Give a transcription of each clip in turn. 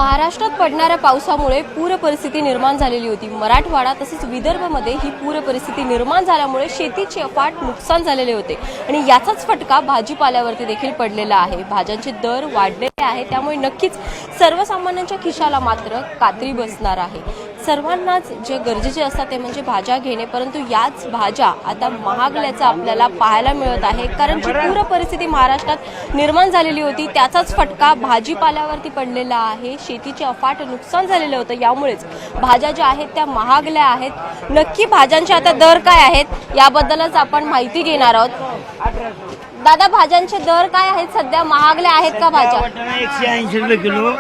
महाराष्ट्रात पडणाऱ्या पावसामुळे पूर परिस्थिती निर्माण झालेली होती। मराठवाडा तसेच विदर्भामध्ये ही पूर परिस्थिती निर्माण झाल्यामुळे शेतीचे अफाट नुकसान झालेले होते आणि याचाच फटका भाजीपाल्यावरती देखील पडलेला आहे। भाज्यांचे दर वाढलेले आहेत, त्यामुळे नक्कीच सर्वसामान्यांच्या खिशाला मात्र कात्री बसणार आहे। सर्वांनाच जे गरजेचे असतात ते म्हणजे भाज्या घेणे, परंतु याच भाज्या आता महागल्याचं आपल्याला पाहायला मिळत आहे। कारण जी पूर परिस्थिती महाराष्ट्रात निर्माण झालेली होती त्याचाच फटका भाजीपाल्यावरती पडलेला आहे। शेतीचे अफाट नुकसान झालेलं होतं, यामुळेच भाज्या ज्या आहेत त्या महागल्या आहेत। नक्की भाज्यांचे आता दर काय आहेत याबद्दलच आपण माहिती घेणार आहोत। दादा, भाज्यांचे दर काय आहेत? सध्या महागल्या आहेत का भाज्या? 180 रुपये किलो,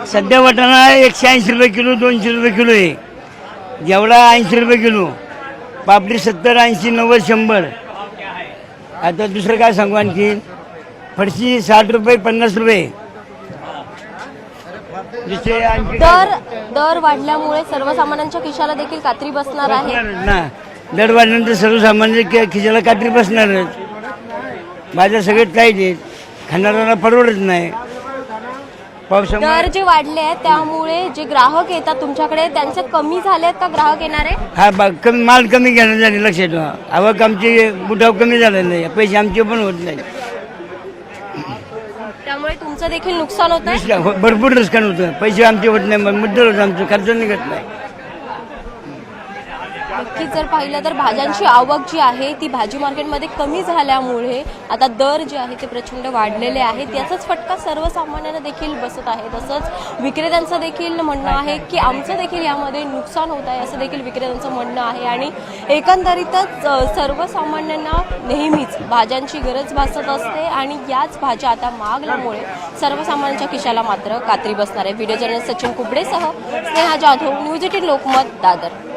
सध्या वाटाणा 180 रुपये किलो, 200 रुपये किलो आहे। जेवढा 80 रुपये किलो, पापडी 70, 80, 90, 100। आता दुसरं काय सांगू आणखी? फरशी 60 रुपये, 50 रुपये। दर वाढल्यामुळे सर्वसामान्यांच्या खिशाला देखील कात्री बसणार आहे ना। दर वाढल्यानंतर सर्वसामान्य खिशाला कात्री बसणारच। भाज्या सगळे टाईट आहेत, खाणाऱ्याला परवडत नाही। दर जे वाढले आहेत त्यामुळे जे ग्राहक येतात तुमच्याकडे त्यांचे कमी झाले आहेत का ग्राहक येणारे? हा, कमी माल कमी घेण्यात झाले। लक्षात ठेवा, आवक आमची बुटाव कमी झालेलं नाही, पैसे आमचे पण होत नाही, त्यामुळे तुमचं देखील नुकसान होतं। भरपूर नुकसान होतं, पैसे आमचे होत नाही, मुद्दल होतं, आमचं खर्च निघत नाही। नक्कीच जर पाहिलं तर भाज्यांची आवक जी आहे ती भाजी मार्केटमध्ये कमी झाल्यामुळे आता दर जे आहे ते प्रचंड वाढलेले आहेत। याचाच फटका सर्वसामान्यांना देखील बसत आहे। तसंच विक्रेत्यांचं देखील म्हणणं आहे की आमचं देखील यामध्ये नुकसान होत आहे, असं देखील विक्रेत्यांचं म्हणणं आहे। आणि एकंदरीतच सर्वसामान्यांना नेहमीच भाज्यांची गरज भासत असते आणि याच भाज्या आता महागल्यामुळे सर्वसामान्यांच्या खिशाला मात्र कात्री बसणार आहे। व्हिडिओ जर्नलिस्ट सचिन कुबडेसह स्नेहा जाधव, न्यूज 18 लोकमत, दादर।